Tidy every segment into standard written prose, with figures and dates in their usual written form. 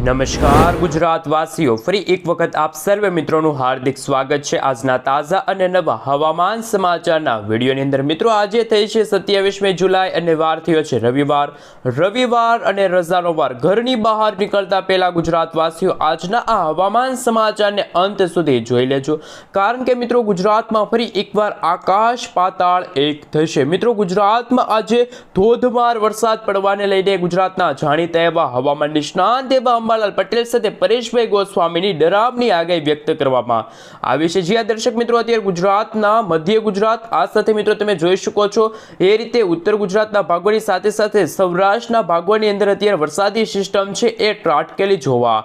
નમસ્કાર ગુજરાતવાસીઓ, ફરી એક વખત આપ સર્વે મિત્રોનું હાર્દિક સ્વાગત છે આજના તાજા અને નવા હવામાન સમાચારના વિડીયોની અંદર। મિત્રો, આજે થઈ છે 27મી જુલાઈ અને વાર થયો છે રવિવાર અને રજાનો વાર। ઘરની બહાર નીકળતા પહેલા ગુજરાતવાસીઓ આજના આ હવામાન સમાચારને અંત સુધી જોઈ લેજો, કારણ કે મિત્રો ગુજરાતમાં ફરી એકવાર આકાશ પાતાળ એક થશે। મિત્રો, ગુજરાતમાં આજે ધોધમાર વરસાદ પડવાને લઈને ગુજરાતના જાણીતા એવા હવામાન નિષ્ણાંત એવા અંબાલાલ પટેલ સાથે પરેશભાઈ ગોસ્વામીની ડરાવની આગાહી વ્યક્ત કરવામાં આવી છે। જ્યાં દર્શક મિત્રો, અત્યારે ગુજરાતના મધ્ય ગુજરાત, આ સાથે મિત્રો તમે જોઈ શકો છો એ રીતે ઉત્તર ગુજરાતના ભાગોની સાથે સાથે સૌરાષ્ટ્રના ભાગોની અંદર અત્યારે વરસાદી સિસ્ટમ છે એ ત્રાટકેલી જોવા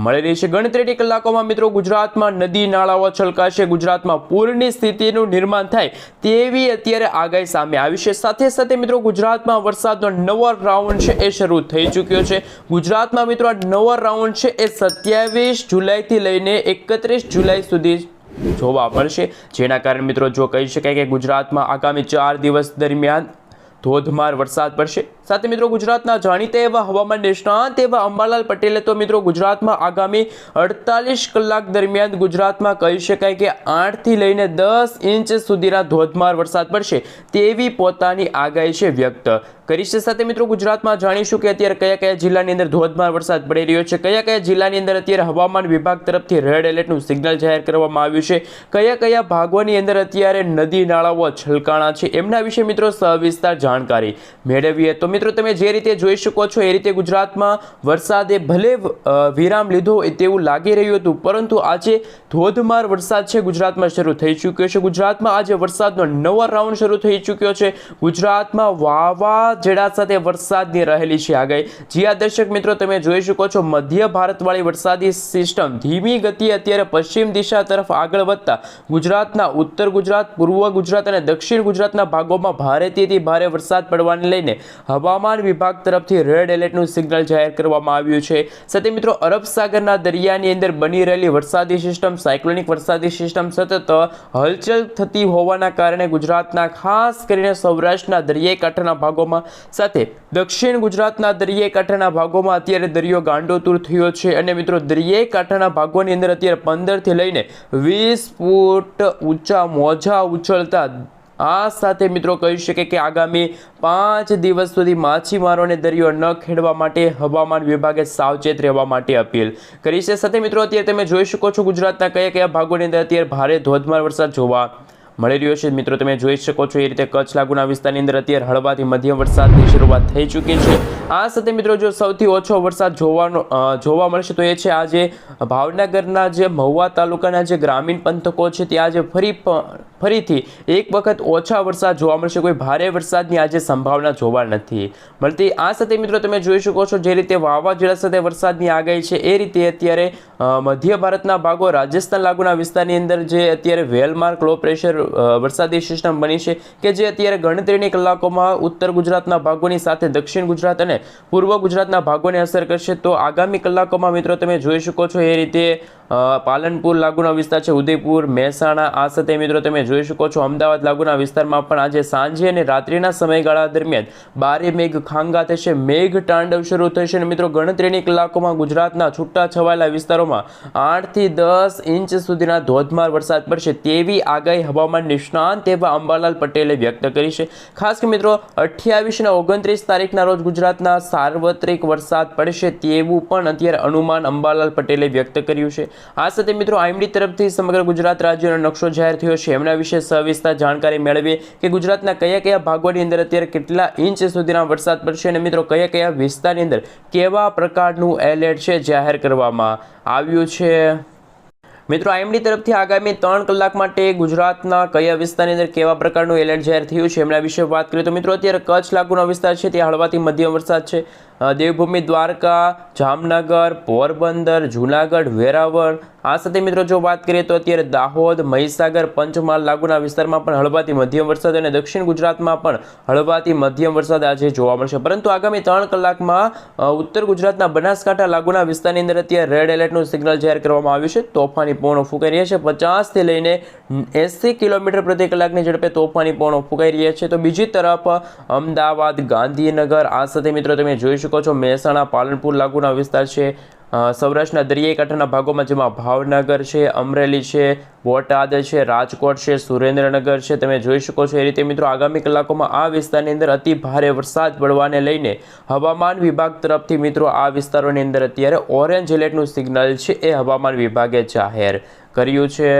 મળી રહી છે। ગણતરીની કલાકોમાં મિત્રો ગુજરાતમાં નદી નાળાઓ છલકાશે, ગુજરાતમાં પૂરની સ્થિતિનું નિર્માણ થાય તેવી અત્યારે આગાહી સામે આવી છે। સાથે સાથે મિત્રો ગુજરાતમાં વરસાદનો નવો રાઉન્ડ છે એ શરૂ થઈ ચૂક્યો છે। ગુજરાતમાં મિત્રો આ નવો રાઉન્ડ છે એ 27 જુલાઈથી લઈને 31 જુલાઈ સુધી જોવા મળશે, જેના કારણે મિત્રો જો કહી શકાય કે ગુજરાતમાં આગામી 4 દિવસ દરમિયાન ધોધમાર વરસાદ પડશે। સાથે મિત્રો ગુજરાતના જાણીતા એવા હવામાન નિષ્ણાંત એવા અંબાલાલ પટેલે તો મિત્રો ગુજરાતમાં આગામી 48 કલાક દરમિયાન ગુજરાતમાં કહી શકાય કે 8 થી લઈને 10 ઇંચ સુધીના ધોધમાર વરસાદ પડશે તેવી પોતાની આગાહી છે વ્યક્ત કરી છે। સાથે મિત્રો ગુજરાતમાં જાણીશું કે અત્યારે કયા કયા જિલ્લાની અંદર ધોધમાર વરસાદ પડી રહ્યો છે, કયા કયા જિલ્લાની અંદર અત્યારે હવામાન વિભાગ તરફથી રેડ એલર્ટનું સિગ્નલ જાહેર કરવામાં આવ્યું છે, કયા કયા ભાગોની અંદર અત્યારે નદી નાળાઓ છલકાણા છે, એમના વિશે મિત્રો સવિસ્તાર જાણકારી મેળવીએ। તો મિત્રો તમે જે રીતે જોઈ શકો છો એ રીતે ગુજરાતમાં વરસાદે ભલે વિરામ લીધો તેવું લાગી રહ્યું હતું, પરંતુ આજે ધોધમાર વરસાદ છે ગુજરાતમાં શરૂ થઈ ચૂક્યો છે। ગુજરાતમાં આજે વરસાદનો નવો રાઉન્ડ શરૂ થઈ ચૂક્યો છે। ગુજરાતમાં વાવાઝોડા સાથે વરસાદની રહેલી છે આગાહી। જ્યાં દર્શક મિત્રો તમે જોઈ શકો છો મધ્ય ભારતવાળી વરસાદી સિસ્ટમ ધીમી ગતિએ અત્યારે પશ્ચિમ દિશા તરફ આગળ વધતા ગુજરાતના ઉત્તર ગુજરાત, પૂર્વ ગુજરાત અને દક્ષિણ ગુજરાતના ભાગોમાં ભારેથી ભારે વરસાદ પડવાને લઈને હવામાન વિભાગ તરફથી રેડ એલર્ટનું સિગ્નલ જાહેર કરવામાં આવ્યું છે। સાથે મિત્રો અરબ સાગરના દરિયાની અંદર બની રહેલી વરસાદી સિસ્ટમ, સાયક્લોનિક વરસાદી સિસ્ટમ સતત હલચલ થતી હોવાના કારણે ગુજરાતના ખાસ કરીને સૌરાષ્ટ્રના દરિયાઈ કાંઠાના ભાગોમાં સાથે દક્ષિણ ગુજરાતના દરિયાઈ કાંઠાના ભાગોમાં અત્યારે દરિયો ગાંડોતુર થયો છે અને મિત્રો દરિયાઈ કાંઠાના ભાગોની અંદર અત્યારે 15 થી લઈને 20 ફૂટ ઊંચા મોજા ઉછળતા, આ સાથે મિત્રો કહી શકે કે આગામી 5 દિવસ સુધી માછીમારોને દરિયો ન ખેડવા માટે હવામાન વિભાગે સાવચેત રહેવા માટે અપીલ કરી છે। સાથે મિત્રો અત્યારે તમે જોઈ શકો છો ગુજરાતના કયા કયા ભાગોની અંદર અત્યારે ભારે ધોધમાર વરસાદ જોવા મળી રહ્યો છે। મિત્રો તમે જોઈ શકો છો એ રીતે કચ્છ લાગુના વિસ્તારની અંદર અત્યારે હળવાથી મધ્યમ વરસાદની શરૂઆત થઈ ચૂકી છે। આ સાથે મિત્રો જો સૌથી ઓછો વરસાદ જોવા મળશે તો એ છે આજે ભાવનગરના જે મહુવા તાલુકાના જે ગ્રામીણ પંથકો છે ત્યાં આજે ફરીથી એક વખત ઓછા વરસાદ જોવા મળશે, કોઈ ભારે વરસાદની આજે સંભાવના જોવા નથી મળતી। આ સાથે મિત્રો તમે જોઈ શકો છો જે રીતે વાવાઝોડા સાથે વરસાદની આગાહી છે એ રીતે અત્યારે મધ્ય ભારતના ભાગો, રાજસ્થાન લાગુના વિસ્તારની અંદર જે અત્યારે વેલમાર્ક લો પ્રેશર વરસાદી સિસ્ટમ બની છે કે જે અત્યારે ગણતરીની કલાકોમાં ઉત્તર ગુજરાતના ભાગોની સાથે દક્ષિણ ગુજરાત અને પૂર્વ ગુજરાતના ભાગોને અસર કરશે। તો આગામી કલાકોમાં મિત્રો તમે જોઈ શકો છો એ રીતે પાલનપુર લાગુના વિસ્તાર છે, ઉદયપુર, મહેસાણા, આ સાથે મિત્રો તમે જોઈ શકો છો અમદાવાદ લાગુના વિસ્તારમાં પણ આજે સાંજે અને રાત્રિના સમયગાળા દરમિયાન ભારે મેઘ ખાંગા થશે, મેઘ તાંડવ શરૂ થશે અને મિત્રો ગણતરીની કલાકોમાં ગુજરાતના છૂટા છવાયેલા વિસ્તારોમાં 8 થી 10 ઇંચ સુધીના ધોધમાર વરસાદ પડશે તેવી આગાહી હવામાન નિષ્ણાંત એવા અંબાલાલ પટેલે વ્યક્ત કરી છે। ખાસ કે મિત્રો 28 અને 29 તારીખના રોજ ગુજરાતના સાર્વત્રિક વરસાદ પડશે તેવું પણ અત્યારે અનુમાન અંબાલાલ પટેલે વ્યક્ત કર્યું છે। આ સાથે મિત્રો આઈએમડી તરફથી સમગ્ર ગુજરાત રાજ્યનો નકશો જાહેર થયો છે, એમના વિશે સવિસ્તાર જાણકારી મેળવીએ કે ગુજરાતના કયા કયા ભાગોની અંદર અત્યારે કેટલા ઇંચ સુધીના વરસાદ પડશે અને મિત્રો કયા કયા વિસ્તારની અંદર કેવા પ્રકારનું એલર્ટ છે જાહેર કરવામાં આવ્યું છે। મિત્રો આઈએમડી તરફથી આગામી 3 કલાક માટે ગુજરાતના કયા વિસ્તારની અંદર કેવા પ્રકારનું એલર્ટ જાહેર થયું છે એમના વિશે વાત કરીએ તો મિત્રો અત્યારે કચ્છ લાગુનો વિસ્તાર છે ત્યાં હળવાથી મધ્યમ વરસાદ છે। દેવભૂમિ દ્વારકા, જામનગર, પોરબંદર, જૂનાગઢ, વેરાવળ, આ સાથે મિત્રો જો વાત કરીએ તો અત્યારે દાહોદ, મહીસાગર, પંચમહાલ લાગુના વિસ્તારમાં પણ હળવાથી મધ્યમ વરસાદ અને દક્ષિણ ગુજરાતમાં પણ હળવાથી મધ્યમ વરસાદ આજે જોવા મળશે। પરંતુ આગામી 3 કલાકમાં ઉત્તર ગુજરાતના બનાસકાંઠા લાગુના વિસ્તારની અંદર અત્યારે રેડ એલર્ટનું સિગ્નલ જાહેર કરવામાં આવ્યું છે। તોફાની પવનો ફૂંકાઈ રહ્યા છે, 50 થી લઈને 80 કિલોમીટર પ્રતિ કલાકની ઝડપે તોફાની પવનો ફૂંકાઈ રહ્યા છે। તો બીજી તરફ અમદાવાદ, ગાંધીનગર, આ સાથે મિત્રો તમે જોઈ શકો છો મહેસાણા, પાલનપુર લાગુના વિસ્તાર છે, સૌરાષ્ટ્રના દરિયાઈ કાંઠાના ભાગોમાં જેમાં ભાવનગર છે, અમરેલી છે, બોટાદ છે, રાજકોટ છે, સુરેન્દ્રનગર છે, તમે જોઈ શકો છો એ રીતે મિત્રો આગામી કલાકોમાં આ વિસ્તારની અંદર અતિ ભારે વરસાદ પડવાને લઈને હવામાન વિભાગ તરફથી મિત્રો આ વિસ્તારોની અંદર અત્યારે ઓરેન્જ એલર્ટનું સિગ્નલ છે એ હવામાન વિભાગે જાહેર કર્યું છે.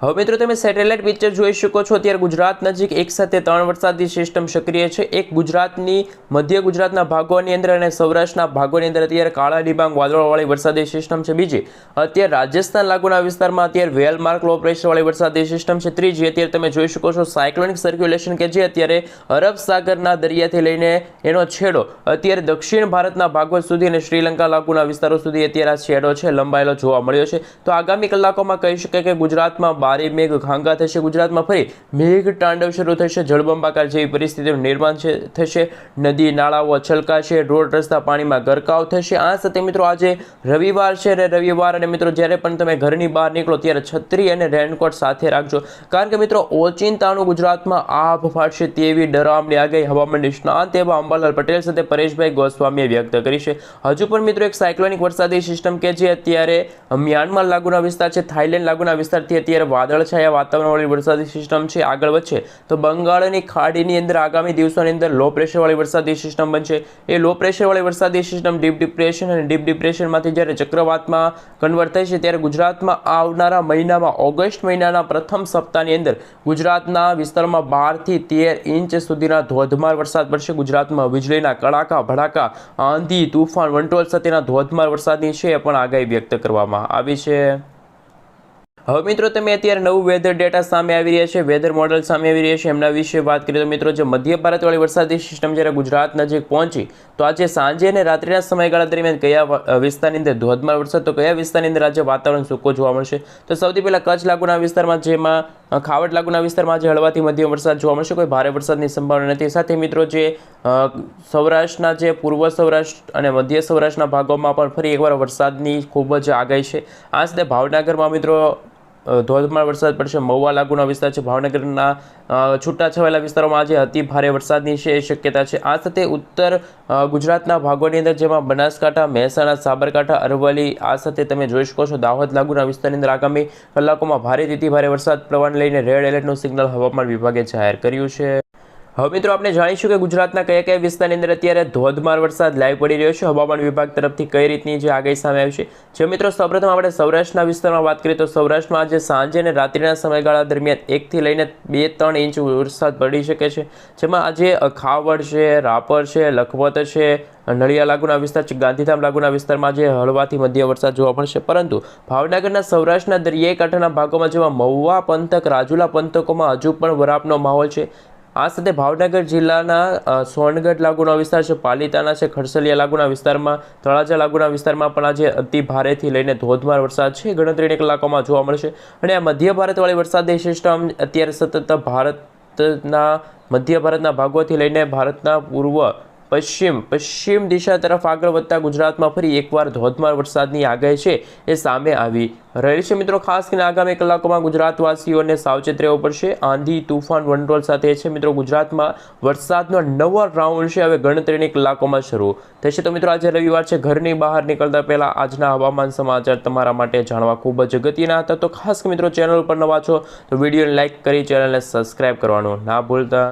હવે મિત્રો તમે સેટેલાઇટ પિક્ચર જોઈ શકો છો. અત્યારે ગુજરાત નજીક એક સાથે 3 વરસાદી સિસ્ટમ સક્રિય છે. એક ગુજરાતની મધ્ય ગુજરાતના ભાગોની અંદર અને સૌરાષ્ટ્રના ભાગોની અંદર અત્યારે કાળા ડિબાંગ વાદળોવાળી વરસાદી સિસ્ટમ છે. બીજી અત્યારે રાજસ્થાન લાગુના વિસ્તારમાં અત્યારે વેલમાર્ક લો પ્રેશરવાળી વરસાદી સિસ્ટમ છે. ત્રીજી અત્યારે તમે જોઈ શકો છો સાયક્લોનિક સર્ક્યુલેશન કે જે અત્યારે અરબ સાગરના દરિયાથી લઈને એનો છેડો અત્યારે દક્ષિણ ભારતના ભાગો સુધી અને શ્રીલંકા લાગુના વિસ્તારો સુધી અત્યારે આ છેડો છે લંબાયેલો જોવા મળ્યો છે. તો આગામી કલાકોમાં કહી શકાય કે ગુજરાતમાં ભારે મેઘ ઘાંગા થશે. ગુજરાતમાં ફરી મેઘ તાંડવ શરૂ થશે. જળબંબાકાર જેવી પરિસ્થિતિનું નિર્માણ થશે. નદી નાળાઓ છલકાશે. રોડ રસ્તા પાણીમાં ગરકાવ થશે. આ સાથે મિત્રો આજે રવિવાર છે અને રવિવાર અને મિત્રો જ્યારે પણ તમે ઘરની બહાર નીકળો ત્યારે છત્રી અને રેનકોટ સાથે રાખજો, કારણ કે મિત્રો ઓચિંતાનું ગુજરાતમાં આભ ફાટશે તેવી ડરામણી આગાહી હવામાન નિષ્ણાંત એવા અંબાલાલ પટેલ સાથે પરેશભાઈ ગોસ્વામીએ વ્યક્ત કરી છે. હજુ પણ મિત્રો એક સાયક્લોનિક વરસાદી સિસ્ટમ કે જે અત્યારે મ્યાનમાર લાગુના વિસ્તાર છે, થાઈલેન્ડ લાગુના વિસ્તારથી અત્યારે વાદળછાયા વાતાવરણવાળી વરસાદી સિસ્ટમ છે આગળ વધશે તો બંગાળની ખાડીની અંદર આગામી દિવસોની અંદર લો પ્રેશરવાળી વરસાદી સિસ્ટમ બનશે. એ લો પ્રેશરવાળી વરસાદી સિસ્ટમ ડીપ ડિપ્રેશન અને ડીપ ડિપ્રેશનમાંથી જ્યારે ચક્રવાતમાં કન્વર્ટ થશે ત્યારે ગુજરાતમાં આવનારા મહિનામાં ઓગસ્ટ મહિનાના પ્રથમ સપ્તાહની અંદર ગુજરાતના વિસ્તારોમાં 12 થી 13 ઇંચ સુધીના ધોધમાર વરસાદ પડશે. ગુજરાતમાં વીજળીના કડાકા ભડાકા, આંધી તુફાન વંટોળ સાથેના ધોધમાર વરસાદની છે પણ આગાહી વ્યક્ત કરવામાં આવી છે. હવે મિત્રો તમે અત્યારે નવું વેધર ડેટા સામે આવી રહ્યા છે, વેધર મોડલ સામે આવી રહ્યા છે, એમના વિશે વાત કરીએ તો મિત્રો જે મધ્ય ભારતવાળી વરસાદી સિસ્ટમ જ્યારે ગુજરાત નજીક પહોંચી તો આજે સાંજે અને રાત્રિના સમયગાળા દરમિયાન કયા વિસ્તારની અંદર ધોધમાર વરસાદ તો કયા વિસ્તારની અંદર આજે વાતાવરણ સૂકું જોવા મળશે. તો સૌથી પહેલાં કચ્છ લાગુના વિસ્તારમાં જેમાં ખાવડ લાગુના વિસ્તારમાં આજે હળવાથી મધ્યમ વરસાદ જોવા મળશે. કોઈ ભારે વરસાદની સંભાવના નથી. સાથે મિત્રો જે સૌરાષ્ટ્રના જે પૂર્વ સૌરાષ્ટ્ર અને મધ્ય સૌરાષ્ટ્રના ભાગોમાં પણ ફરી એકવાર વરસાદની ખૂબ જ આગાહી છે. આ સાથે ભાવનગરમાં મિત્રો ધોધમાર વરસાદ પડશે. મહુવા લાગુના વિસ્તાર છે, ભાવનગરના છૂટાછવાયેલા વિસ્તારોમાં આજે અતિ ભારે વરસાદની છે એ શક્યતા છે. આ સાથે ઉત્તર ગુજરાતના ભાગોની અંદર જેમાં બનાસકાંઠા, મહેસાણા, સાબરકાંઠા, અરવલ્લી, આ સાથે તમે જોઈ શકો છો દાહોદ લાગુના વિસ્તારની અંદર આગામી કલાકોમાં ભારેથી ભારે વરસાદ પડવાને લઈને રેડ એલર્ટનું સિગ્નલ હવામાન વિભાગે જાહેર કર્યું છે. હવે મિત્રો આપણે જાણીશું કે ગુજરાતના કયા વિસ્તારની અંદર અત્યારે ધોધમાર વરસાદ લાઈવ પડી રહ્યો છે. હવામાન વિભાગ તરફથી કઈ રીતની જે આગાહી સામે આવી છે. જે મિત્રો સૌપ્રથમ આપણે સૌરાષ્ટ્રના વિસ્તારમાં વાત કરીએ તો સૌરાષ્ટ્રમાં આજે સાંજે અને રાત્રિના સમયગાળા દરમિયાન 1 થી લઈને 2-3 ઇંચ વરસાદ પડી શકે છે. જેમાં આજે ખાવડ છે, રાપર છે, લખપત છે, નળિયા લાગુના વિસ્તાર છે, ગાંધીધામ લાગુના વિસ્તારમાં જે હળવાથી મધ્ય વરસાદ જોવા મળશે. પરંતુ ભાવનગરના સૌરાષ્ટ્રના દરિયાઈ કાંઠાના ભાગોમાં જેમાં મહુવા પંથક, રાજુલા પંથકોમાં હજુ પણ વરાપનો માહોલ છે. આ સાથે ભાવનગર જિલ્લાના સોનગઢ લાગુના વિસ્તાર છે, પાલિતાણા છે, ખડસલિયા લાગુના વિસ્તારમાં, તળાજા લાગુના વિસ્તારમાં પણ આજે અતિ ભારેથી લઈને ધોધમાર વરસાદ છે ગણતરીની કલાકોમાં જોવા મળશે. અને આ મધ્ય ભારતવાળી વરસાદી સિસ્ટમ અત્યારે સતત ભારતના મધ્ય ભારતના ભાગોથી લઈને ભારતના પૂર્વ પશ્ચિમ દિશા તરફ આગળ વધતા ગુજરાતમાં ફરી એકવાર ધોધમાર વરસાદની આગાહી છે એ સામે આવી રહી છે. મિત્રો ખાસ કરીને આગામી કલાકોમાં ગુજરાતવાસીઓને સાવચેત રહેવું પડશે. આંધી તુફાન વંટોળ સાથે છે મિત્રો ગુજરાતમાં વરસાદનો નવો રાઉન્ડ છે હવે ગણતરીની કલાકોમાં શરૂ થશે. તો મિત્રો આજે રવિવાર છે, ઘરની બહાર નીકળતા પહેલા આજના હવામાન સમાચાર તમારા માટે જાણવા ખૂબ જ અગત્યના હતા. તો ખાસ મિત્રો ચેનલ ઉપર નવા છો તો વિડીયોને લાઇક કરી ચેનલને સબસ્ક્રાઇબ કરવાનું ના ભૂલતા.